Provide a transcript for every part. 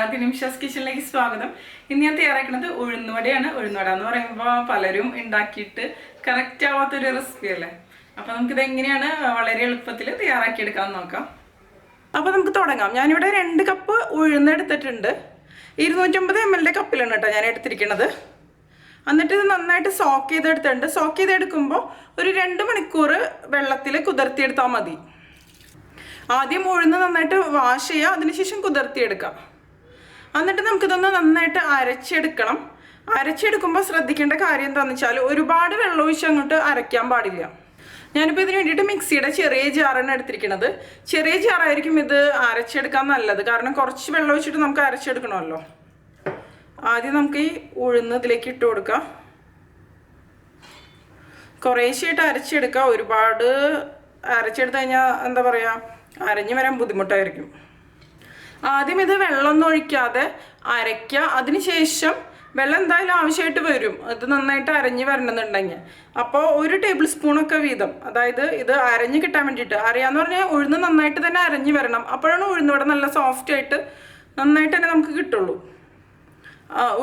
എല്ലാവർക്കും nimshaskitchen സ്വാഗതം. ഇന്ന് ഞാൻ തയ്യാറാക്കുന്നത് ഉഴുന്നുവടയാണ്. ഉഴുന്നുവട എന്ന് പറയുമ്പോൾ പലരും ഉണ്ടാക്കിയിട്ട് കറക്റ്റ് ആവാത്തൊരു റെസിപ്പി അല്ലേ. അപ്പോൾ നമുക്കിത് എങ്ങനെയാണ് വളരെ എളുപ്പത്തിൽ തയ്യാറാക്കിയെടുക്കാമെന്ന് നോക്കാം. അപ്പോൾ നമുക്ക് തുടങ്ങാം. ഞാനിവിടെ 2 കപ്പ് ഉഴുന്ന് എടുത്തിട്ടുണ്ട്. 250 ml കപ്പിലാണ് കേട്ടോ ഞാൻ എടുത്തിരിക്കുന്നത്. എന്നിട്ട് ഇത് നന്നായിട്ട് സോക്ക് ചെയ്തെടുത്തിട്ടുണ്ട്. സോക്ക് ചെയ്തെടുക്കുമ്പോൾ ഒരു 2 മണിക്കൂർ വെള്ളത്തിൽ കുതിർത്തിയെടുത്താൽ മതി. ആദ്യം ഉഴുന്ന് നന്നായിട്ട് വാഷ് ചെയ്യുക, അതിനുശേഷം കുതിർത്തിയെടുക്കാം. എന്നിട്ട് നമുക്കിതൊന്ന് നന്നായിട്ട് അരച്ചെടുക്കണം. അരച്ചെടുക്കുമ്പോൾ ശ്രദ്ധിക്കേണ്ട കാര്യം എന്താണെന്ന് വെച്ചാൽ ഒരുപാട് വെള്ളം ഒഴിച്ച് അങ്ങോട്ട് അരയ്ക്കാൻ പാടില്ല. ഞാനിപ്പോൾ ഇതിന് വേണ്ടിയിട്ട് മിക്സിയുടെ ചെറിയ ജാറാണ് എടുത്തിരിക്കുന്നത്. ചെറിയ ജാറായിരിക്കും ഇത് അരച്ചെടുക്കാൻ നല്ലത്, കാരണം കുറച്ച് വെള്ളം ഒഴിച്ചിട്ട് നമുക്ക് അരച്ചെടുക്കണമല്ലോ. ആദ്യം നമുക്ക് ഈ ഉഴുന്ന് ഇതിലേക്ക് ഇട്ട് കൊടുക്കാം. കുറേശ്ശായിട്ട് അരച്ചെടുക്കുക. ഒരുപാട് അരച്ചെടുത്ത് കഴിഞ്ഞാൽ എന്താ പറയുക, അരഞ്ഞു വരാൻ ബുദ്ധിമുട്ടായിരിക്കും. ആദ്യം ഇത് വെള്ളമൊന്നും ഒഴിക്കാതെ അരയ്ക്കുക. അതിനുശേഷം വെള്ളം എന്തായാലും ആവശ്യമായിട്ട് വരും, ഇത് നന്നായിട്ട് അരഞ്ഞ് വരണമെന്നുണ്ടെങ്കിൽ. അപ്പോൾ 1 ടേബിൾ സ്പൂണൊക്കെ വീതം, അതായത് ഇത് അരഞ്ഞ് കിട്ടാൻ വേണ്ടിയിട്ട്. അറിയാമെന്ന് പറഞ്ഞാൽ ഉഴുന്ന് നന്നായിട്ട് തന്നെ അരഞ്ഞ് വരണം. അപ്പോഴാണ് ഉഴുന്നുവട നല്ല സോഫ്റ്റ് ആയിട്ട് നന്നായിട്ട് തന്നെ നമുക്ക് കിട്ടുള്ളൂ.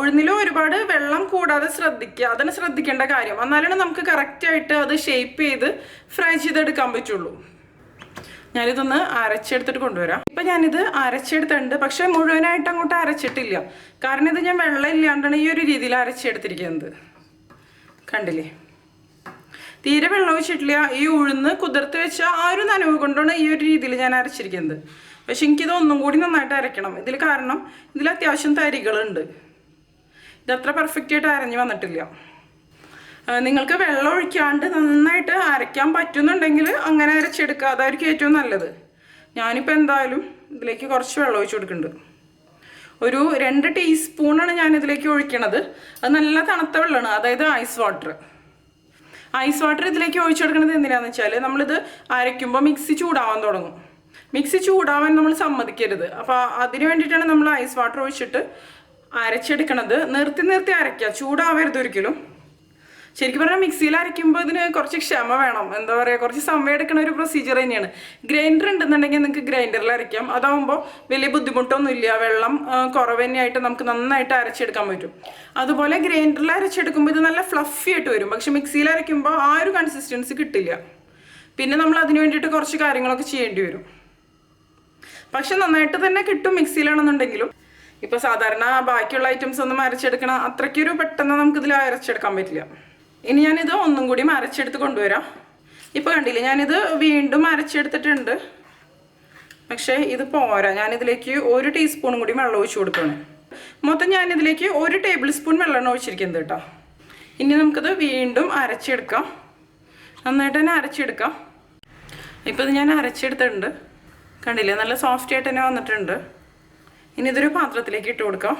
ഉഴുന്നിലും ഒരുപാട് വെള്ളം കൂടാതെ ശ്രദ്ധിക്കുക, അതാണ് ശ്രദ്ധിക്കേണ്ട കാര്യം. എന്നാലാണ് നമുക്ക് കറക്റ്റായിട്ട് അത് ഷേപ്പ് ചെയ്ത് ഫ്രൈ ചെയ്തെടുക്കാൻ പറ്റുള്ളൂ. ഞാനിതൊന്ന് അരച്ചെടുത്തിട്ട് കൊണ്ടുവരാം. ഇപ്പം ഞാനിത് അരച്ചെടുത്തിട്ടുണ്ട്, പക്ഷേ മുഴുവനായിട്ട് അങ്ങോട്ട് അരച്ചിട്ടില്ല. കാരണം ഇത് ഞാൻ വെള്ളം ഇല്ലാണ്ടാണ് ഈ ഒരു രീതിയിൽ അരച്ചെടുത്തിരിക്കുന്നത്. കണ്ടില്ലേ, തീരെ വെള്ളം ഒഴിച്ചിട്ടില്ല. ഈ ഉഴുന്ന് കുതിർത്ത് വെച്ച ആ ഒരു നനവ് കൊണ്ടാണ് ഈ ഒരു രീതിയിൽ ഞാൻ അരച്ചിരിക്കുന്നത്. പക്ഷെ എനിക്കിത് ഒന്നും കൂടി നന്നായിട്ട് അരയ്ക്കണം. കാരണം ഇതിൽ അത്യാവശ്യം തരികളുണ്ട്. ഇതത്ര പെർഫെക്റ്റ് ആയിട്ട് അരഞ്ഞ് വന്നിട്ടില്ല. നിങ്ങൾക്ക് വെള്ളം ഒഴിക്കാണ്ട് നന്നായിട്ട് അരയ്ക്കാൻ പറ്റുന്നുണ്ടെങ്കിൽ അങ്ങനെ അരച്ചെടുക്കുക, അതായിരിക്കും ഏറ്റവും നല്ലത്. ഞാനിപ്പോൾ എന്തായാലും ഇതിലേക്ക് കുറച്ച് വെള്ളം ഒഴിച്ച് കൊടുക്കുന്നുണ്ട്. ഒരു 2 ടീസ്പൂണാണ് ഞാനിതിലേക്ക് ഒഴിക്കണത്. അത് നല്ല തണുത്ത വെള്ളമാണ്, അതായത് ഐസ് വാട്ടർ. ഐസ് വാട്ടർ ഇതിലേക്ക് ഒഴിച്ചു കൊടുക്കുന്നത് എന്തിനാണെന്ന് വെച്ചാൽ നമ്മളിത് അരയ്ക്കുമ്പോൾ മിക്സി ചൂടാവാൻ തുടങ്ങും. മിക്സി ചൂടാവാൻ നമ്മൾ സമ്മതിക്കരുത്. അപ്പോൾ അതിന് വേണ്ടിയിട്ടാണ് നമ്മൾ ഐസ് വാട്ടർ ഒഴിച്ചിട്ട് അരച്ചെടുക്കണത്. നിർത്തി അരയ്ക്കുക, ചൂടാവരുത് ഒരിക്കലും. ശരിക്കും പറഞ്ഞാൽ മിക്സിയിൽ അരയ്ക്കുമ്പോൾ ഇതിന് കുറച്ച് ക്ഷമ വേണം. എന്താ പറയുക, കുറച്ച് സമയം എടുക്കുന്ന ഒരു പ്രൊസീജിയർ തന്നെയാണ്. ഗ്രൈൻഡർ ഉണ്ടെന്നുണ്ടെങ്കിൽ നിങ്ങൾക്ക് ഗ്രൈൻഡറിൽ അരയ്ക്കാം. അതാകുമ്പോൾ വലിയ ബുദ്ധിമുട്ടൊന്നുമില്ല. വെള്ളം കുറവ് തന്നെയായിട്ട് നമുക്ക് നന്നായിട്ട് അരച്ചെടുക്കാൻ പറ്റും. അതുപോലെ ഗ്രൈൻഡറിൽ അരച്ചെടുക്കുമ്പോൾ ഇത് നല്ല ഫ്ലഫി ആയിട്ട് വരും. പക്ഷെ മിക്സിയിൽ അരയ്ക്കുമ്പോൾ ആ ഒരു കൺസിസ്റ്റൻസി കിട്ടില്ല. പിന്നെ നമ്മൾ അതിന് വേണ്ടിയിട്ട് കുറച്ച് കാര്യങ്ങളൊക്കെ ചെയ്യേണ്ടി വരും. പക്ഷെ നന്നായിട്ട് തന്നെ കിട്ടും മിക്സിയിലാണെന്നുണ്ടെങ്കിലും. ഇപ്പോൾ സാധാരണ ബാക്കിയുള്ള ഐറ്റംസ് ഒന്നും അരച്ചെടുക്കണം അത്രയ്ക്കൊരു പെട്ടെന്ന് നമുക്കിതിൽ അരച്ചെടുക്കാൻ പറ്റില്ല. ഇനി ഞാനിത് ഒന്നും കൂടി അരച്ചെടുത്ത് കൊണ്ടുവരാം. ഇപ്പോൾ കണ്ടില്ലേ, ഞാനിത് വീണ്ടും അരച്ചെടുത്തിട്ടുണ്ട്. പക്ഷേ ഇത് പോരാ. ഞാനിതിലേക്ക് 1 ടീസ്പൂണും കൂടി വെള്ളം ഒഴിച്ച് കൊടുക്കണം. മൊത്തം ഞാനിതിലേക്ക് 1 ടേബിൾ സ്പൂൺ വെള്ളമാണ് ഒഴിച്ചിരിക്കുന്നത് കേട്ടോ. ഇനി നമുക്കിത് വീണ്ടും അരച്ചെടുക്കാം. നന്നായിട്ട് തന്നെ അരച്ചെടുക്കാം. ഇപ്പോൾ ഇത് ഞാൻ അരച്ചെടുത്തിട്ടുണ്ട്. കണ്ടില്ലേ, നല്ല സോഫ്റ്റ് ആയിട്ട് തന്നെ വന്നിട്ടുണ്ട്. ഇനി ഇതൊരു പാത്രത്തിലേക്ക് ഇട്ട് കൊടുക്കാം.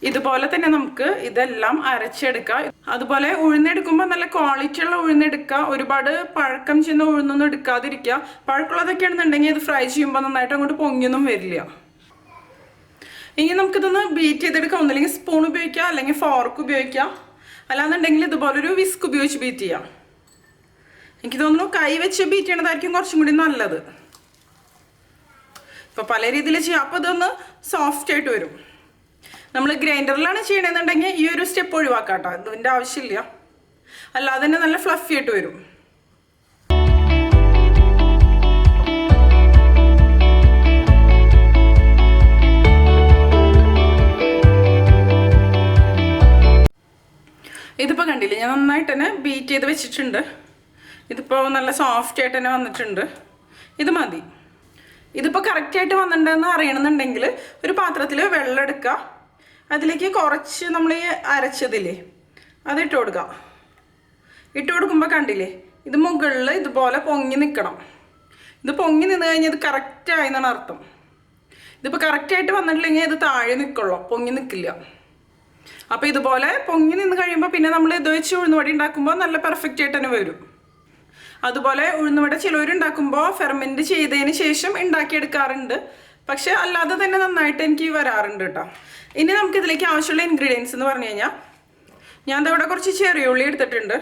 ഇതുപോലെ തന്നെ നമുക്ക് ഇതെല്ലാം അരച്ചെടുക്കാം. അതുപോലെ ഉഴുന്നെടുക്കുമ്പോൾ നല്ല ക്വാളിറ്റി ഉള്ള ഉഴുന്നെടുക്കുക. ഒരുപാട് പഴക്കം ചെന്ന ഉഴുന്നൊന്നും എടുക്കാതിരിക്കുക. പഴക്കമുള്ളതൊക്കെ ആണെന്നുണ്ടെങ്കിൽ ഇത് ഫ്രൈ ചെയ്യുമ്പോൾ നന്നായിട്ട് അങ്ങോട്ട് പൊങ്ങിയൊന്നും വരില്ല. ഇനി നമുക്കിതൊന്ന് ബീറ്റ് ചെയ്തെടുക്കാം. ഒന്നില്ലെങ്കിൽ സ്പൂൺ ഉപയോഗിക്കാം, അല്ലെങ്കിൽ ഫോർക്ക് ഉപയോഗിക്കാം. അല്ലാന്നുണ്ടെങ്കിൽ ഇതുപോലൊരു വിസ്ക് ഉപയോഗിച്ച് ബീറ്റ് ചെയ്യാം. എനിക്ക് തോന്നുന്നു കൈ വെച്ച് ബീറ്റ് ചെയ്യണതായിരിക്കും കുറച്ചും കൂടി നല്ലത്. ഇപ്പോൾ പല രീതിയിൽ ചെയ്യാം. അപ്പോൾ ഇതൊന്ന് സോഫ്റ്റ് ആയിട്ട് വരും. നമ്മൾ ഗ്രൈൻഡറിലാണ് ചെയ്യണമെന്നുണ്ടെങ്കിൽ ഈ ഒരു സ്റ്റെപ്പ് ഒഴിവാക്കാം കേട്ടോ. ഇതിൻ്റെ ആവശ്യമില്ല. അല്ലാതെ തന്നെ നല്ല ഫ്ലഫി ആയിട്ട് വരും. ഇതിപ്പോൾ കണ്ടില്ലേ, ഞാൻ നന്നായിട്ട് തന്നെ ബീറ്റ് ചെയ്ത് വെച്ചിട്ടുണ്ട്. ഇതിപ്പോൾ നല്ല സോഫ്റ്റ് ആയിട്ട് തന്നെ വന്നിട്ടുണ്ട്. ഇത് മതി. ഇതിപ്പോൾ കറക്റ്റായിട്ട് വന്നിട്ടുണ്ടെന്ന് അറിയണമെന്നുണ്ടെങ്കിൽ ഒരു പാത്രത്തിൽ വെള്ളം എടുക്കുക. അതിലേക്ക് കുറച്ച് നമ്മൾ ഈ അരച്ചതില്ലേ അതിട്ട് കൊടുക്കുക. ഇട്ട് കൊടുക്കുമ്പോൾ കണ്ടില്ലേ, ഇത് മുകളിൽ ഇതുപോലെ പൊങ്ങി നിൽക്കണം. ഇത് പൊങ്ങി നിന്ന് കഴിഞ്ഞാൽ ഇത് കറക്റ്റായി എന്നാണ് അർത്ഥം. ഇതിപ്പോൾ കറക്റ്റായിട്ട് വന്നിട്ടില്ലെങ്കിൽ ഇത് താഴെ നിൽക്കുള്ളൂ, പൊങ്ങി നിൽക്കില്ല. അപ്പോൾ ഇതുപോലെ പൊങ്ങി നിന്ന് കഴിയുമ്പോൾ പിന്നെ നമ്മൾ ഇത് വെച്ച് ഉഴുന്നുവട ഉണ്ടാക്കുമ്പോൾ നല്ല പെർഫെക്റ്റ് ആയിട്ട് തന്നെ വരും. അതുപോലെ ഉഴുന്നുവട ചിലവരുണ്ടാക്കുമ്പോൾ ഫെർമെൻറ്റ് ചെയ്തതിന് ശേഷം ഉണ്ടാക്കിയെടുക്കാറുണ്ട്. പക്ഷെ അല്ലാതെ തന്നെ നന്നായിട്ട് എനിക്ക് വരാറുണ്ട് കേട്ടോ. ഇനി നമുക്കിതിലേക്ക് ആവശ്യമുള്ള ഇൻഗ്രീഡിയൻസ് എന്ന് പറഞ്ഞു കഴിഞ്ഞാൽ, ഞാൻ ഇവിടെ കുറച്ച് ചെറിയ ഉള്ളി എടുത്തിട്ടുണ്ട്.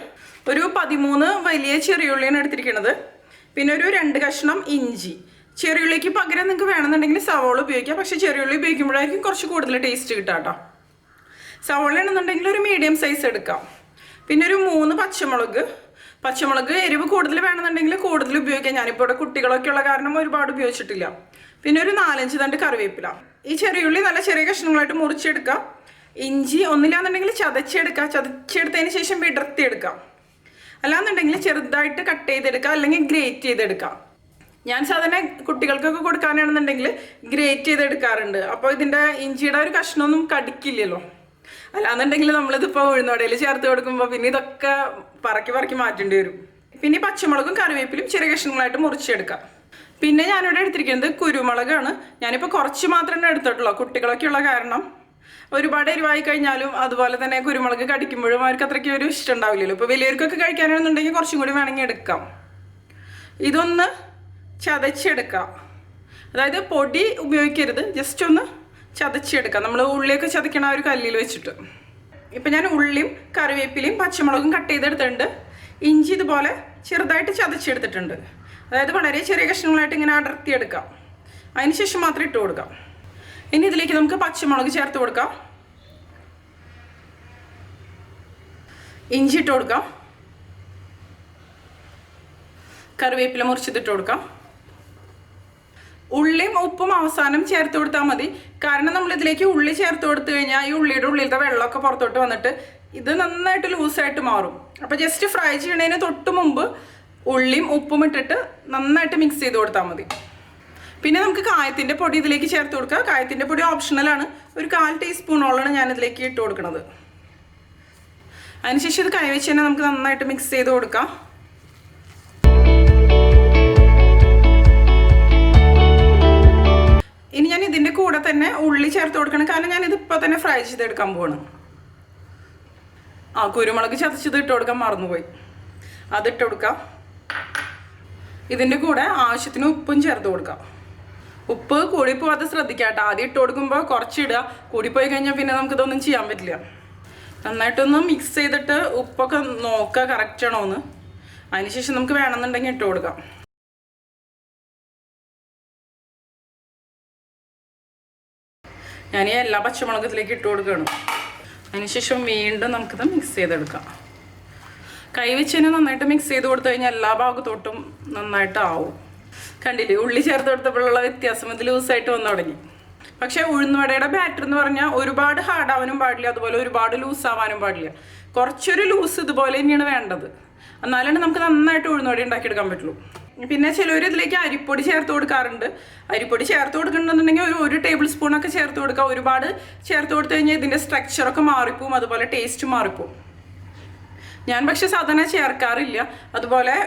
ഒരു 13 വലിയ ചെറിയ ഉള്ളിയാണ് എടുത്തിരിക്കുന്നത്. പിന്നെ ഒരു 2 കഷ്ണം ഇഞ്ചി. ചെറിയുള്ളിക്ക് പകരം നിങ്ങൾക്ക് വേണമെന്നുണ്ടെങ്കിൽ സവോള ഉപയോഗിക്കാം. പക്ഷേ ചെറിയുള്ളി ഉപയോഗിക്കുമ്പോഴായിരിക്കും കുറച്ച് കൂടുതൽ ടേസ്റ്റ് കിട്ടുക കേട്ടോ. സവോള ആണെന്നുണ്ടെങ്കിൽ ഒരു മീഡിയം സൈസ് എടുക്കാം. പിന്നെ ഒരു 3 പച്ചമുളക് എരിവ് കൂടുതൽ വേണമെന്നുണ്ടെങ്കിൽ കൂടുതൽ ഉപയോഗിക്കാം. ഞാനിപ്പോൾ ഇവിടെ കുട്ടികളൊക്കെ ഉള്ള കാരണം ഒരുപാട് ഉപയോഗിച്ചിട്ടില്ല. പിന്നെ ഒരു 4-5 തണ്ട് കറിവേപ്പില. ഈ ചെറിയുള്ളി നല്ല ചെറിയ കഷ്ണങ്ങളായിട്ട് മുറിച്ചെടുക്കുക. ഇഞ്ചി ഒന്നില്ലാന്നുണ്ടെങ്കിൽ ചതച്ചെടുത്തതിന് ശേഷം വിടർത്തിയെടുക്കാം. അല്ലാന്നുണ്ടെങ്കിൽ ചെറുതായിട്ട് കട്ട് ചെയ്തെടുക്കുക, അല്ലെങ്കിൽ ഗ്രേറ്റ് ചെയ്തെടുക്കാം. ഞാൻ സാധാരണ കുട്ടികൾക്കൊക്കെ കൊടുക്കാനാണെന്നുണ്ടെങ്കിൽ ഗ്രേറ്റ് ചെയ്തെടുക്കാറുണ്ട്. അപ്പോൾ ഇതിൻ്റെ ഇഞ്ചിയുടെ ഒരു കഷ്ണമൊന്നും കടിക്കില്ലല്ലോ. അല്ലാന്നുണ്ടെങ്കിൽ നമ്മളിതിപ്പോൾ ഉഴുന്നുവടയിൽ ചേർത്ത് കൊടുക്കുമ്പോൾ പിന്നെ ഇതൊക്കെ പറക്കി മാറ്റേണ്ടി വരും. പിന്നെ പച്ചമുളകും കറിവേപ്പിലും ചെറിയ കഷ്ണങ്ങളായിട്ട് മുറിച്ചെടുക്കാം. പിന്നെ ഞാനിവിടെ എടുത്തിരിക്കുന്നത് കുരുമുളകാണ്. ഞാനിപ്പോൾ കുറച്ച് മാത്രമേ എടുത്തിട്ടുള്ളൂ, കുട്ടികളൊക്കെ ഉള്ള കാരണം. ഒരുപാട് എരിവായി കഴിഞ്ഞാലും അതുപോലെ തന്നെ കുരുമുളക് കടിക്കുമ്പോഴും അവർക്ക് അത്രയ്ക്ക് ഒരു ഇഷ്ടം ഉണ്ടാവില്ലല്ലോ. ഇപ്പോൾ വലിയവർക്കൊക്കെ കഴിക്കാനാണെന്നുണ്ടെങ്കിൽ കുറച്ചും കൂടി വേണമെങ്കിൽ എടുക്കാം. ഇതൊന്ന് ചതച്ചെടുക്കാം. അതായത് പൊടി ഉപയോഗിക്കരുത്, ജസ്റ്റ് ഒന്ന് ചതച്ചെടുക്കാം. നമ്മൾ ഉള്ളിയൊക്കെ ചതയ്ക്കണ ഒരു കല്ലിൽ വെച്ചിട്ട്. ഇപ്പം ഞാൻ ഉള്ളിയും കറിവേപ്പിലയും പച്ചമുളകും കട്ട് ചെയ്തെടുത്തിട്ടുണ്ട്. ഇഞ്ചി ഇതുപോലെ ചെറുതായിട്ട് ചതച്ചെടുത്തിട്ടുണ്ട്. അതായത് വളരെ ചെറിയ കഷ്ണങ്ങളായിട്ട് ഇങ്ങനെ അടർത്തിയെടുക്കാം. അതിന് ശേഷം മാത്രം ഇട്ട് കൊടുക്കാം. ഇനി ഇതിലേക്ക് നമുക്ക് പച്ചമുളക് ചേർത്ത് കൊടുക്കാം. ഇഞ്ചി ഇട്ട് കൊടുക്കാം. കറിവേപ്പില മുറിച്ചിട്ട് കൊടുക്കാം. ഉള്ളിയും ഉപ്പും അവസാനം ചേർത്ത് കൊടുത്താൽ മതി. കാരണം നമ്മൾ ഇതിലേക്ക് ഉള്ളി ചേർത്ത് കൊടുത്തു കഴിഞ്ഞാൽ ഈ ഉള്ളിയുടെ ഉള്ളിലത്തെ വെള്ളമൊക്കെ പുറത്തോട്ട് വന്നിട്ട് ഇത് നന്നായിട്ട് ലൂസായിട്ട് മാറും. അപ്പോൾ ജസ്റ്റ് ഫ്രൈ ചെയ്യണതിന് തൊട്ട് മുമ്പ് ഉള്ളിയും ഉപ്പും ഇട്ടിട്ട് നന്നായിട്ട് മിക്സ് ചെയ്ത് കൊടുത്താൽ മതി. പിന്നെ നമുക്ക് കായത്തിൻ്റെ പൊടി ഇതിലേക്ക് ചേർത്ത് കൊടുക്കുക. കായത്തിൻ്റെ പൊടി ഓപ്ഷണലാണ്. ഒരു 1/4 ടീസ്പൂണോളാണ് ഞാനിതിലേക്ക് ഇട്ട് കൊടുക്കുന്നത്. അതിനുശേഷം ഇത് കൈവച്ച് തന്നെ നമുക്ക് നന്നായിട്ട് മിക്സ് ചെയ്ത് കൊടുക്കാം. ഇനി ഞാൻ ഇതിൻ്റെ കൂടെ തന്നെ ഉള്ളി ചേർത്ത് കൊടുക്കണം. കാരണം ഞാൻ ഇതിപ്പോൾ തന്നെ ഫ്രൈ ചെയ്തെടുക്കാൻ പോവാണ്. കുരുമുളക് ചതച്ചത് ഇട്ട് കൊടുക്കാൻ മറന്നുപോയി, അതിട്ട് കൊടുക്കാം. ഇതിൻ്റെ കൂടെ ആവശ്യത്തിന് ഉപ്പും ചേർത്ത് കൊടുക്കാം. ഉപ്പ് കൂടിപ്പോവാതെ ശ്രദ്ധിക്കാം കേട്ടോ. ആദ്യം ഇട്ട് കൊടുക്കുമ്പോൾ കുറച്ചിടുക, കൂടിപ്പോയി കഴിഞ്ഞാൽ പിന്നെ നമുക്കിതൊന്നും ചെയ്യാൻ പറ്റില്ല. നന്നായിട്ടൊന്ന് മിക്സ് ചെയ്തിട്ട് ഉപ്പൊക്കെ നോക്കുക കറക്റ്റ് ആണോ എന്ന്. അതിനുശേഷം നമുക്ക് വേണമെന്നുണ്ടെങ്കിൽ ഇട്ട് കൊടുക്കാം. ഞാൻ ഈ എല്ലാ പച്ചമുളകത്തിലേക്ക് ഇട്ട് കൊടുക്കുകയാണ്. അതിനുശേഷം വീണ്ടും നമുക്കിത് മിക്സ് ചെയ്തെടുക്കാം. കൈവച്ച് തന്നെ നന്നായിട്ട് മിക്സ് ചെയ്ത് കൊടുത്തു കഴിഞ്ഞാൽ എല്ലാ ഭാഗത്തോട്ടും നന്നായിട്ടാവും. കണ്ടില്ലേ, ഉള്ളി ചേർത്ത് കൊടുത്തപ്പോഴുള്ള വ്യത്യാസം ഇത് ലൂസായിട്ട് വന്നു തുടങ്ങി. പക്ഷേ ഉഴുന്നുവടയുടെ ബാറ്റർ എന്ന് പറഞ്ഞാൽ ഒരുപാട് ഹാർഡ് ആവാനും പാടില്ല, അതുപോലെ ഒരുപാട് ലൂസ് ആവാനും പാടില്ല. കുറച്ചൊരു ലൂസ് ഇതുപോലെ തന്നെയാണ് വേണ്ടത്. എന്നാലാണ് നമുക്ക് നന്നായിട്ട് ഉഴുന്നുവട ഉണ്ടാക്കിയെടുക്കാൻ പറ്റുള്ളൂ. പിന്നെ ചിലവർ ഇതിലേക്ക് അരിപ്പൊടി ചേർത്ത് കൊടുക്കാറുണ്ട്. അരിപ്പൊടി ചേർത്ത് കൊടുക്കണമെന്നുണ്ടെങ്കിൽ ഒരു ടേബിൾ സ്പൂണൊക്കെ ചേർത്ത് കൊടുക്കുക. ഒരുപാട് ചേർത്ത് കൊടുത്തു കഴിഞ്ഞാൽ ഇതിൻ്റെ സ്ട്രക്ചറൊക്കെ മാറിപ്പോവും, അതുപോലെ ടേസ്റ്റ് മാറിപ്പോവും. ഞാൻ പക്ഷെ സാധാരണ ചേർക്കാറില്ല. അതുപോലെ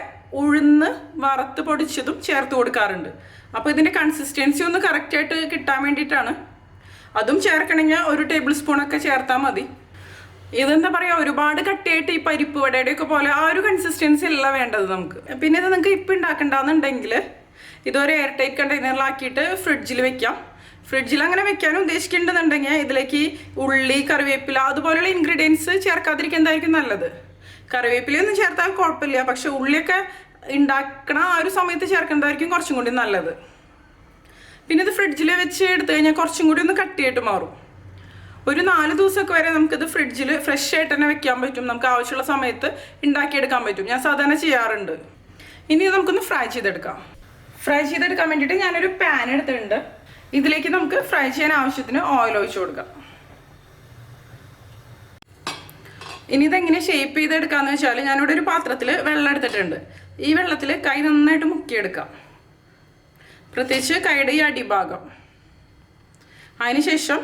ഉഴുന്ന് വറുത്ത് പൊടിച്ചതും ചേർത്ത് കൊടുക്കാറുണ്ട്. അപ്പോൾ ഇതിൻ്റെ കൺസിസ്റ്റൻസി ഒന്ന് കറക്റ്റായിട്ട് കിട്ടാൻ വേണ്ടിയിട്ടാണ്. അതും ചേർക്കണമെങ്കിൽ ഒരു ടേബിൾ സ്പൂണൊക്കെ ചേർത്താൽ മതി. ഇതെന്താ പറയുക, ഒരുപാട് കട്ടിയായിട്ട് ഈ പരിപ്പ് വടയുടെയൊക്കെ പോലെ ആ ഒരു കൺസിസ്റ്റൻസി അല്ല വേണ്ടത് നമുക്ക്. പിന്നെ ഇത് നിങ്ങൾക്ക് ഇപ്പം ഉണ്ടാക്കണ്ടെന്നുണ്ടെങ്കിൽ ഇതൊരു എയർ ടൈറ്റ് കണ്ടെയ്നറിലാക്കിയിട്ട് ഫ്രിഡ്ജിൽ വെക്കാം. ഫ്രിഡ്ജിൽ അങ്ങനെ വെക്കാൻ ഉദ്ദേശിക്കുന്നുണ്ടെന്നുണ്ടെങ്കിൽ ഇതിലേക്ക് ഉള്ളി, കറിവേപ്പില അതുപോലെയുള്ള ഇൻഗ്രീഡിയൻസ് ചേർക്കാതിരിക്കുന്നതായിരിക്കും നല്ലത്. കറിവേപ്പിലയൊന്നും ചേർത്താൽ കുഴപ്പമില്ല, പക്ഷെ ഉള്ളിയൊക്കെ ഉണ്ടാക്കണ ആ ഒരു സമയത്ത് ചേർക്കേണ്ടതായിരിക്കും കുറച്ചും കൂടി നല്ലത്. പിന്നെ ഇത് ഫ്രിഡ്ജിൽ വെച്ച് എടുത്തു കഴിഞ്ഞാൽ കുറച്ചും കൂടി ഒന്ന് കട്ടിയായിട്ട് മാറും. ഒരു 4 ദിവസമൊക്കെ വരെ നമുക്കിത് ഫ്രിഡ്ജിൽ ഫ്രഷ് ആയിട്ട് തന്നെ വെക്കാൻ പറ്റും. നമുക്ക് ആവശ്യമുള്ള സമയത്ത് ഉണ്ടാക്കിയെടുക്കാൻ പറ്റും. ഞാൻ സാധാരണ ചെയ്യാറുണ്ട്. ഇനി നമുക്കൊന്ന് ഫ്രൈ ചെയ്തെടുക്കാം. ഫ്രൈ ചെയ്തെടുക്കാൻ വേണ്ടിയിട്ട് ഞാനൊരു പാൻ എടുത്തിട്ടുണ്ട്. ഇതിലേക്ക് നമുക്ക് ഫ്രൈ ചെയ്യാൻ ആവശ്യത്തിന് ഓയിൽ ഒഴിച്ചു കൊടുക്കാം. ഇനി ഇതെങ്ങനെ ഷേപ്പ് ചെയ്തെടുക്കാന്ന് വെച്ചാൽ ഞാനിവിടെ ഒരു പാത്രത്തിൽ വെള്ളം എടുത്തിട്ടുണ്ട്. ഈ വെള്ളത്തിൽ കൈ നന്നായിട്ട് മുക്കിയെടുക്കാം, പ്രത്യേകിച്ച് കൈയുടെ ഈ അടിഭാഗം. അതിനുശേഷം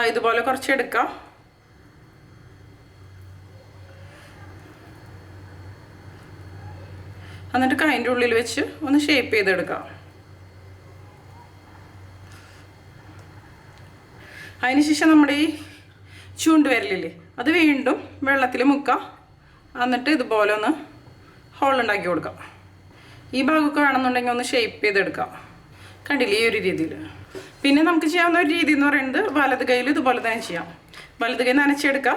ഇതുപോലെ കുറച്ചെടുക്കാം. എന്നിട്ട് കൈൻ്റെ ഉള്ളിൽ വെച്ച് ഒന്ന് ഷേപ്പ് ചെയ്തെടുക്കാം. അതിനുശേഷം നമ്മുടെ ഈ ചൂണ്ടുവിരലില്ലേ അത് വീണ്ടും വെള്ളത്തിൽ മുക്കാം. എന്നിട്ട് ഇതുപോലെ ഒന്ന് ഹോളുണ്ടാക്കി കൊടുക്കാം. ഈ ഭാഗമൊക്കെ വേണമെന്നുണ്ടെങ്കിൽ ഒന്ന് ഷേപ്പ് ചെയ്തെടുക്കാം. കണ്ടില്ലേ, ഈ ഒരു രീതിയിൽ. പിന്നെ നമുക്ക് ചെയ്യാവുന്ന ഒരു രീതി എന്ന് പറയുന്നത് വലത് കൈയിൽ ഇതുപോലെ തന്നെ ചെയ്യാം. വലത് കൈ നനച്ചെടുക്കുക.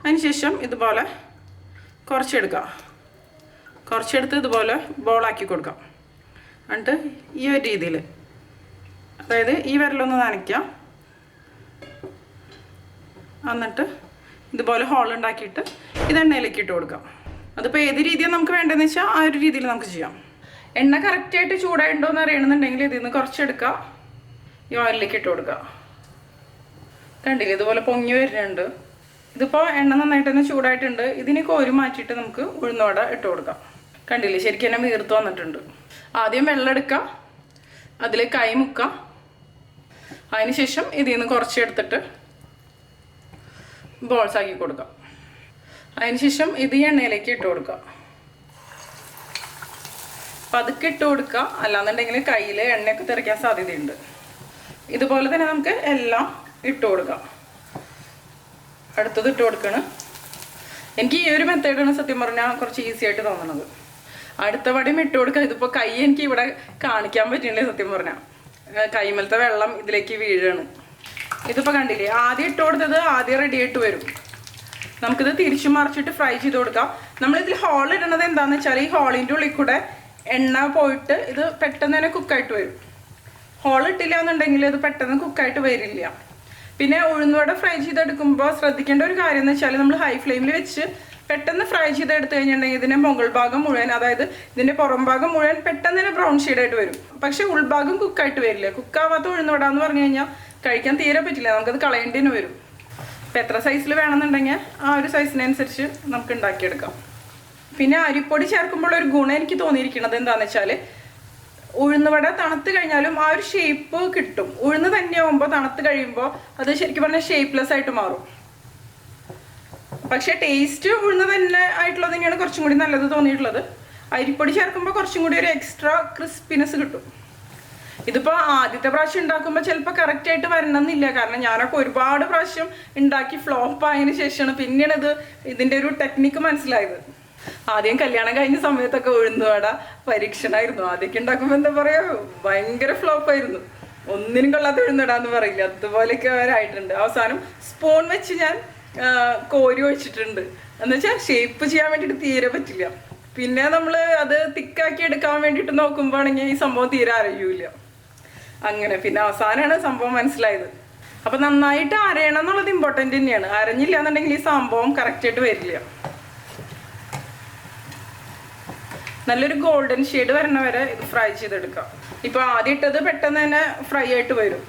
അതിനുശേഷം ഇതുപോലെ കുറച്ചെടുക്കുക. കുറച്ചെടുത്ത് ഇതുപോലെ ബോളാക്കി കൊടുക്കാം. എന്നിട്ട് ഈ ഒരു രീതിയിൽ, അതായത് ഈ വിരലൊന്ന് നനയ്ക്കാം. എന്നിട്ട് ഇതുപോലെ ഹോൾ ഉണ്ടാക്കിയിട്ട് ഇത് എണ്ണയിലേക്ക് ഇട്ട് കൊടുക്കാം. അതിപ്പോൾ ഏത് രീതിയാണ് നമുക്ക് വേണ്ടതെന്ന് വെച്ചാൽ ആ ഒരു രീതിയിൽ നമുക്ക് ചെയ്യാം. എണ്ണ കറക്റ്റായിട്ട് ചൂടായിട്ടുണ്ടോ എന്ന് അറിയണമെന്നുണ്ടെങ്കിൽ ഇതിൽ നിന്ന് കുറച്ചെടുക്കുക, ഈ ഓയിലിലേക്ക് ഇട്ട് കൊടുക്കുക. കണ്ടില്ലേ, ഇതുപോലെ പൊങ്ങി വരുന്നുണ്ട്. ഇതിപ്പോൾ എണ്ണ നന്നായിട്ട് തന്നെ ചൂടായിട്ടുണ്ട്. ഇതിന് കോരി മാറ്റിയിട്ട് നമുക്ക് ഉഴുന്നുവട ഇട്ട് കൊടുക്കാം. കണ്ടില്ലേ, ശരിക്കും തന്നെ വീർത്ത് വന്നിട്ടുണ്ട്. ആദ്യം വെള്ളം എടുക്കാം, അതിൽ കൈ മുക്കാം. അതിന് ശേഷം ഇതിൽ നിന്ന് കുറച്ചെടുത്തിട്ട് ബോൾസ് ആക്കി കൊടുക്കാം. അതിനുശേഷം ഇത് എണ്ണയിലേക്ക് ഇട്ട് കൊടുക്കാം. പതുക്കെ ഇട്ട് കൊടുക്കുക, അല്ലാന്നുണ്ടെങ്കിൽ കയ്യിൽ എണ്ണയൊക്കെ തെറിക്കാൻ സാധ്യതയുണ്ട്. ഇതുപോലെ തന്നെ നമുക്ക് എല്ലാം ഇട്ട് കൊടുക്കാം. അടുത്തത് ഇട്ട് കൊടുക്കണം. എനിക്ക് ഈ ഒരു മെത്തേഡാണ് സത്യം പറഞ്ഞാൽ കുറച്ച് ഈസി ആയിട്ട് തോന്നുന്നത്. അടുത്ത വടിയും ഇട്ട് കൊടുക്കുക. ഇതിപ്പോൾ കൈ എനിക്ക് ഇവിടെ കാണിക്കാൻ പറ്റില്ല സത്യം പറഞ്ഞാൽ, കൈമലത്തെ വെള്ളം ഇതിലേക്ക് വീഴാണ്. ഇതിപ്പോൾ കണ്ടില്ലേ, ആദ്യം ഇട്ട് കൊടുത്തത് ആദ്യം റെഡി ആയിട്ട് വരും. നമുക്കിത് തിരിച്ചു മറിച്ചിട്ട് ഫ്രൈ ചെയ്ത് കൊടുക്കാം. നമ്മളിതിൽ ഹോൾ ഇടുന്നത് എന്താണെന്ന് വെച്ചാൽ ഈ ഹോളിൻ്റെ ഉള്ളിൽ കൂടെ എണ്ണ പോയിട്ട് ഇത് പെട്ടെന്ന് തന്നെ കുക്കായിട്ട് വരും. ഹോൾ ഇട്ടില്ല എന്നുണ്ടെങ്കിൽ ഇത് പെട്ടെന്ന് കുക്കായിട്ട് വരില്ല. പിന്നെ ഉഴുന്നുവട ഫ്രൈ ചെയ്തെടുക്കുമ്പോൾ ശ്രദ്ധിക്കേണ്ട ഒരു കാര്യം എന്ന് വെച്ചാൽ നമ്മൾ ഹൈ ഫ്ലെയിമിൽ വെച്ച് പെട്ടെന്ന് ഫ്രൈ ചെയ്തെടുത്ത് കഴിഞ്ഞിട്ടുണ്ടെങ്കിൽ ഇതിൻ്റെ മുകൾ ഭാഗം മുഴുവൻ, അതായത് ഇതിൻ്റെ പുറം ഭാഗം മുഴുവൻ പെട്ടെന്ന് തന്നെ ബ്രൗൺ ഷെയ്ഡായിട്ട് വരും. പക്ഷേ ഉൾഭാഗം കുക്കായിട്ട് വരില്ല. കുക്കാവാത്ത ഉഴുന്നുവട എന്ന് പറഞ്ഞു കഴിഞ്ഞാൽ കഴിക്കാൻ തീരെ പറ്റില്ല, നമുക്കത് കളയേണ്ടിന് വരും. ഇപ്പം എത്ര സൈസിൽ വേണമെന്നുണ്ടെങ്കിൽ ആ ഒരു സൈസിനനുസരിച്ച് നമുക്ക് ഉണ്ടാക്കിയെടുക്കാം. പിന്നെ അരിപ്പൊടി ചേർക്കുമ്പോൾ ഒരു ഗുണം എനിക്ക് തോന്നിയിരിക്കുന്നത് എന്താണെന്ന് വെച്ചാൽ ഉഴുന്നുവട തണുത്ത് കഴിഞ്ഞാലും ആ ഒരു ഷേപ്പ് കിട്ടും. ഉഴുന്ന് തന്നെയാകുമ്പോൾ തണുത്ത് കഴിയുമ്പോൾ അത് ശരിക്കും പറഞ്ഞാൽ ഷേപ്പ്ലെസ് ആയിട്ട് മാറും. പക്ഷേ ടേസ്റ്റ് ഉഴുന്ന് തന്നെ ആയിട്ടുള്ളത് തന്നെയാണ് കുറച്ചും കൂടി നല്ലത് തോന്നിയിട്ടുള്ളത്. അരിപ്പൊടി ചേർക്കുമ്പോൾ കുറച്ചും കൂടി ഒരു എക്സ്ട്രാ ക്രിസ്പിനെസ് കിട്ടും. ഇതിപ്പോൾ ആദ്യത്തെ പ്രാവശ്യം ഉണ്ടാക്കുമ്പോൾ ചിലപ്പോൾ കറക്റ്റായിട്ട് വരണമെന്നില്ല. കാരണം ഞാനൊക്കെ ഒരുപാട് പ്രാവശ്യം ഉണ്ടാക്കി ഫ്ലോപ്പ് ആയതിനു ശേഷമാണ് പിന്നെയാണ് ഇതിൻ്റെ ഒരു ടെക്നിക്ക് മനസ്സിലായത്. ആദ്യം കല്യാണം കഴിഞ്ഞ സമയത്തൊക്കെ ഉഴുന്നുവട പരീക്ഷണമായിരുന്നു. ആദ്യമൊക്കെ ഉണ്ടാക്കുമ്പോൾ എന്താ പറയുക, ഭയങ്കര ഫ്ലോപ്പായിരുന്നു. ഒന്നിനും കൊള്ളാത്ത ഉഴുന്നുവട എന്ന് പറയില്ല, അതുപോലെയൊക്കെ അവരായിട്ടുണ്ട്. അവസാനം സ്പൂൺ വെച്ച് ഞാൻ കോരി ഒഴിച്ചിട്ടുണ്ട്. എന്ന് വെച്ചാൽ ഷേപ്പ് ചെയ്യാൻ വേണ്ടിയിട്ട് തീരെ പറ്റില്ല. പിന്നെ നമ്മൾ അത് തിക്കാക്കി എടുക്കാൻ വേണ്ടിയിട്ട് നോക്കുമ്പോഴാണെങ്കിൽ ഈ സംഭവം തീരെ അറിയൂല. അങ്ങനെ പിന്നെ അവസാനമാണ് സംഭവം മനസ്സിലായത്. അപ്പം നന്നായിട്ട് അരയണം എന്നുള്ളത് ഇമ്പോർട്ടൻ്റ് തന്നെയാണ്. അരഞ്ഞില്ല എന്നുണ്ടെങ്കിൽ ഈ സംഭവം കറക്റ്റായിട്ട് വരില്ല. നല്ലൊരു ഗോൾഡൻ ഷെയ്ഡ് വരണ വരെ ഇത് ഫ്രൈ ചെയ്തെടുക്കാം. ഇപ്പോൾ ആദ്യം ഇട്ടത് പെട്ടെന്ന് തന്നെ ഫ്രൈ ആയിട്ട് വരും.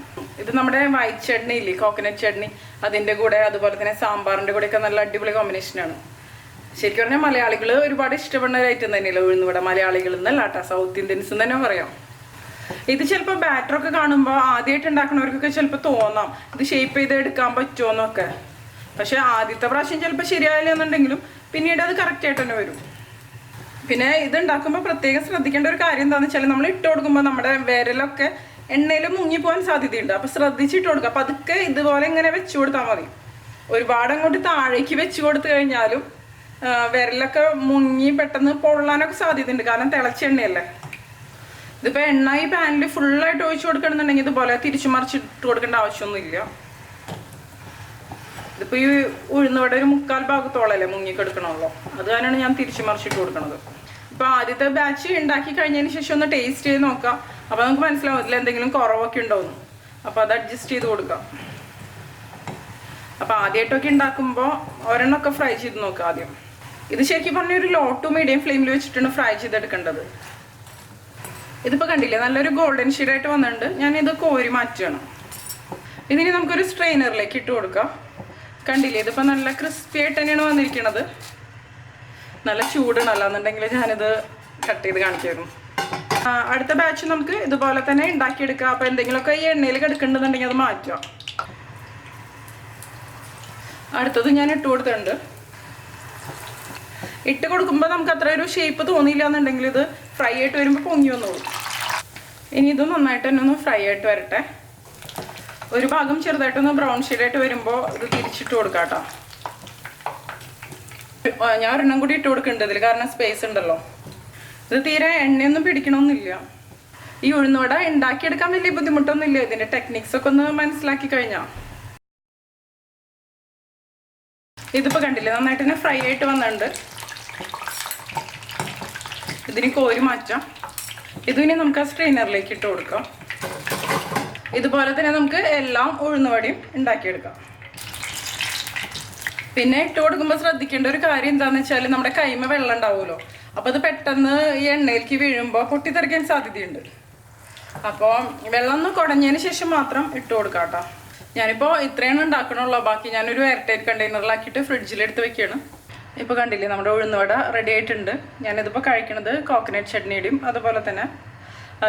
ഇത് നമ്മുടെ വൈറ്റ് ചട്നി ഇല്ലേ, കോക്കനട്ട് ചട്നി, അതിൻ്റെ കൂടെ അതുപോലെ തന്നെ സാമ്പാറിൻ്റെ കൂടെയൊക്കെ നല്ല അടിപൊളി കോമ്പിനേഷനാണ്. ശരിക്കും പറഞ്ഞാൽ മലയാളികൾ ഒരുപാട് ഇഷ്ടപ്പെടുന്ന ഒരു ഐറ്റം തന്നെയല്ലോ ഉഴുന്നുവട. മലയാളികൾ എന്നല്ല കേട്ടോ, സൗത്ത് ഇന്ത്യൻസ് തന്നെ പറയാം. ഇത് ചിലപ്പോൾ ബാറ്ററൊക്കെ കാണുമ്പോൾ ആദ്യമായിട്ട് ഉണ്ടാക്കുന്നവർക്കൊക്കെ ചിലപ്പോൾ തോന്നാം ഇത് ഷേപ്പ് ചെയ്ത് എടുക്കാൻ പറ്റുമോ എന്നൊക്കെ. പക്ഷേ ആദ്യത്തെ പ്രാവശ്യം ചിലപ്പോൾ ശരിയായില്ല എന്നുണ്ടെങ്കിലും പിന്നീട് അത് കറക്റ്റായിട്ട് തന്നെ വരും. പിന്നെ ഇത് ഉണ്ടാക്കുമ്പോൾ പ്രത്യേകം ശ്രദ്ധിക്കേണ്ട ഒരു കാര്യം എന്താണെന്ന് വെച്ചാൽ നമ്മൾ ഇട്ട് കൊടുക്കുമ്പോൾ നമ്മുടെ വിരലൊക്കെ എണ്ണയിൽ മുങ്ങിപ്പോകാൻ സാധ്യതയുണ്ട്. അപ്പോൾ ശ്രദ്ധിച്ചിട്ട് കൊടുക്കുക. അപ്പോൾ അതൊക്കെ ഇതുപോലെ ഇങ്ങനെ വെച്ച് കൊടുത്താൽ മതി. ഒരുപാട് അങ്ങോട്ട് താഴേക്ക് വെച്ച് കൊടുത്തു കഴിഞ്ഞാലും വിരലൊക്കെ മുങ്ങി പെട്ടെന്ന് പൊള്ളാനൊക്കെ സാധ്യതയുണ്ട്. കാരണം തിളച്ച എണ്ണയല്ലേ. ഇതിപ്പോൾ എണ്ണ ഈ പാനിൽ ഫുള്ളായിട്ട് ഒഴിച്ചു കൊടുക്കണമെന്നുണ്ടെങ്കിൽ ഇതുപോലെ തിരിച്ചു മറിച്ചിട്ട് കൊടുക്കേണ്ട ആവശ്യമൊന്നുമില്ല. ഇതിപ്പോൾ ഈ ഉഴുന്നുവട ഒരു 3/4 ഭാഗത്തോളല്ലേ മുങ്ങിക്കെടുക്കണമല്ലോ, അത് കാരണമാണ് ഞാൻ തിരിച്ചു മറിച്ചിട്ട് കൊടുക്കണത്. ഇപ്പോൾ ആദ്യത്തെ ബാച്ച് ഉണ്ടാക്കി കഴിഞ്ഞതിന് ശേഷം ഒന്ന് ടേസ്റ്റ് ചെയ്ത് നോക്കാം. അപ്പോൾ നമുക്ക് മനസ്സിലാവും ഇതിൽ എന്തെങ്കിലും കുറവൊക്കെ ഉണ്ടോയെന്ന്. അപ്പോൾ അത് അഡ്ജസ്റ്റ് ചെയ്ത് കൊടുക്കാം. അപ്പോൾ ആദ്യമായിട്ടൊക്കെ ഉണ്ടാക്കുമ്പോൾ ഒരെണ്ണമൊക്കെ ഫ്രൈ ചെയ്ത് നോക്കാം ആദ്യം. ഇത് ശരിക്കും പറഞ്ഞാൽ ഒരു ലോ ടു മീഡിയം ഫ്ലെയിമിൽ വെച്ചിട്ടാണ് ഫ്രൈ ചെയ്തെടുക്കേണ്ടത്. ഇതിപ്പോൾ കണ്ടില്ലേ, നല്ലൊരു ഗോൾഡൻ ഷെയ്ഡായിട്ട് വന്നിട്ടുണ്ട്. ഞാനിത് കോരി മാറ്റുകയാണ്. ഇതിന് നമുക്കൊരു സ്ട്രെയിനറിലേക്ക് ഇട്ട് കൊടുക്കാം. കണ്ടില്ലേ, ഇതിപ്പോൾ നല്ല ക്രിസ്പി ആയിട്ട് തന്നെയാണ് വന്നിരിക്കുന്നത്. നല്ല ചൂടാണ്, അല്ലാന്നുണ്ടെങ്കിൽ ഞാനിത് കട്ട് ചെയ്ത് കാണിക്കായിരുന്നു. അടുത്ത ബാച്ച് നമുക്ക് ഇതുപോലെ തന്നെ ഉണ്ടാക്കിയെടുക്കാം. അപ്പോൾ എന്തെങ്കിലുമൊക്കെ ഈ എണ്ണയിൽ കിടക്കുന്നുണ്ടെന്നുണ്ടെങ്കിൽ അത് മാറ്റുക. അടുത്തത് ഞാൻ ഇട്ട് കൊടുത്തിട്ടുണ്ട്. ഇട്ട് കൊടുക്കുമ്പോൾ നമുക്ക് അത്ര ഒരു ഷേപ്പ് തോന്നിയില്ല എന്നുണ്ടെങ്കിൽ ഇത് ഫ്രൈ ആയിട്ട് വരുമ്പോൾ പൊങ്ങി വന്നോളൂ. ഇനി ഇത് നന്നായിട്ട് തന്നെ ഒന്ന് ഫ്രൈ ആയിട്ട് വരട്ടെ. ഒരു ഭാഗം ചെറുതായിട്ടൊന്ന് ബ്രൗൺ ഷെയ്ഡായിട്ട് വരുമ്പോൾ ഇത് തിരിച്ചിട്ട് കൊടുക്കാം കേട്ടോ. ഞാൻ ഒരെണ്ണം കൂടി ഇട്ട് കൊടുക്കുന്നുണ്ട് ഇതിൽ, കാരണം സ്പേസ് ഉണ്ടല്ലോ. ഇത് തീരെ എണ്ണയൊന്നും പിടിക്കണമെന്നില്ല. ഈ ഉഴുന്നുവട ഉണ്ടാക്കിയെടുക്കാൻ വലിയ ബുദ്ധിമുട്ടൊന്നുമില്ല. ഇതിൻ്റെ ടെക്നിക്സൊക്കെ ഒന്ന് മനസ്സിലാക്കി കഴിഞ്ഞാൽ. ഇതിപ്പോൾ കണ്ടില്ലേ, നന്നായിട്ട് തന്നെ ഫ്രൈ ആയിട്ട് വന്നിട്ടുണ്ട്. ഇതിന് കോരി മാറ്റാം. ഇതിനി നമുക്ക് ആ സ്ട്രെയിനറിലേക്ക് ഇട്ട് കൊടുക്കാം. ഇതുപോലെ തന്നെ നമുക്ക് എല്ലാം ഉഴുന്നുവടയും ഉണ്ടാക്കിയെടുക്കാം. പിന്നെ ഇട്ട് കൊടുക്കുമ്പോൾ ശ്രദ്ധിക്കേണ്ട ഒരു കാര്യം എന്താണെന്ന് വെച്ചാൽ നമ്മുടെ കൈമ വെള്ളം ഉണ്ടാവുമല്ലോ, അപ്പോൾ അത് പെട്ടെന്ന് ഈ എണ്ണയിലേക്ക് വീഴുമ്പോൾ പൊട്ടിത്തെറിക്കാൻ സാധ്യതയുണ്ട്. അപ്പോൾ വെള്ളം ഒന്ന് കുടഞ്ഞതിന് ശേഷം മാത്രം ഇട്ട് കൊടുക്കാം കേട്ടോ. ഞാനിപ്പോൾ ഇത്രയാണ് ഉണ്ടാക്കണുള്ളൂ, ബാക്കി ഞാനൊരു എയർ ടൈറ്റ് കണ്ടെയ്നറിലാക്കിയിട്ട് ഫ്രിഡ്ജിലെടുത്ത് വെക്കുകയാണ്. ഇപ്പോൾ കണ്ടില്ലേ നമ്മുടെ ഉഴുന്നുവട റെഡി ആയിട്ടുണ്ട്. ഞാനിതിപ്പോൾ കഴിക്കണത് കോക്കനട്ട് ചട്നിയുടെയും അതുപോലെ തന്നെ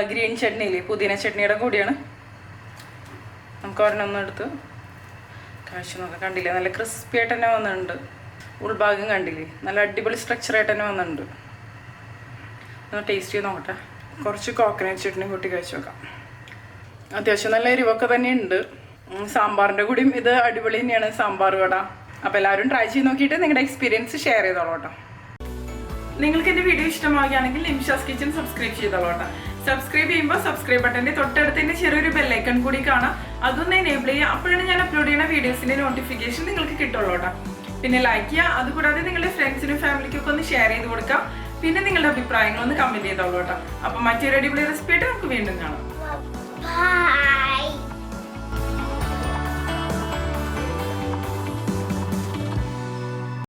ഗ്രീൻ ചട്നിയില്ലേ പുതിന ചട്നിയുടെ കൂടിയാണ്. നമുക്ക് ഒരെണ്ണം എടുത്ത് കഴിച്ചു നോക്കാം. കണ്ടില്ലേ നല്ല ക്രിസ്പി ആയിട്ട് തന്നെ വന്നിട്ടുണ്ട്. ഉൾഭാഗം കണ്ടില്ലേ നല്ല അടിപൊളി സ്ട്രക്ചറായിട്ട് തന്നെ വന്നിട്ടുണ്ട്. ഒന്ന് ടേസ്റ്റ് ചെയ്ത് നോക്കട്ടെ. കുറച്ച് കോക്കനട്ട് ചട്നി കൂട്ടി കഴിച്ചു നോക്കാം. അത്യാവശ്യം നല്ല എരിവൊക്കെ തന്നെയുണ്ട്. സാമ്പാറിൻ്റെ കൂടിയും ഇത് അടിപൊളി തന്നെയാണ് സാമ്പാർ വട. അപ്പോൾ എല്ലാവരും ട്രൈ ചെയ്ത് നോക്കിയിട്ട് നിങ്ങളുടെ എക്സ്പീരിയൻസ് ഷെയർ ചെയ്തോളൂ കേട്ടോ. നിങ്ങൾക്ക് എൻ്റെ വീഡിയോ ഇഷ്ടമാവുകയാണെങ്കിൽ നിംഷാസ് കിച്ചൻ സബ്സ്ക്രൈബ് ചെയ്തോളൂ കേട്ടോ. സബ്സ്ക്രൈബ് ചെയ്യുമ്പോൾ സബ്സ്ക്രൈബ് ബട്ടൻ്റെ തൊട്ടടുത്ത് തന്നെ ചെറിയൊരു ബെല്ലൈക്കൺ കൂടി കാണാം. അതൊന്ന് എനേബിൾ ചെയ്യുക. അപ്പോഴാണ് ഞാൻ അപ്ലോഡ് ചെയ്യുന്ന വീഡിയോസിൻ്റെ നോട്ടിഫിക്കേഷൻ നിങ്ങൾക്ക് കിട്ടുള്ളൂ കേട്ടോ. പിന്നെ ലൈക്ക് ചെയ്യുക. അതുകൂടാതെ നിങ്ങളുടെ ഫ്രണ്ട്സിനും ഫാമിലിക്കും ഒക്കെ ഒന്ന് ഷെയർ ചെയ്ത് കൊടുക്കാം. പിന്നെ നിങ്ങളുടെ അഭിപ്രായങ്ങളൊന്ന് കമൻറ്റ് ചെയ്തോളൂ കേട്ടോ. അപ്പോൾ മറ്റൊരു അടിപൊളി റെസിപ്പി ആയിട്ട് നമുക്ക് വീണ്ടും കാണാം.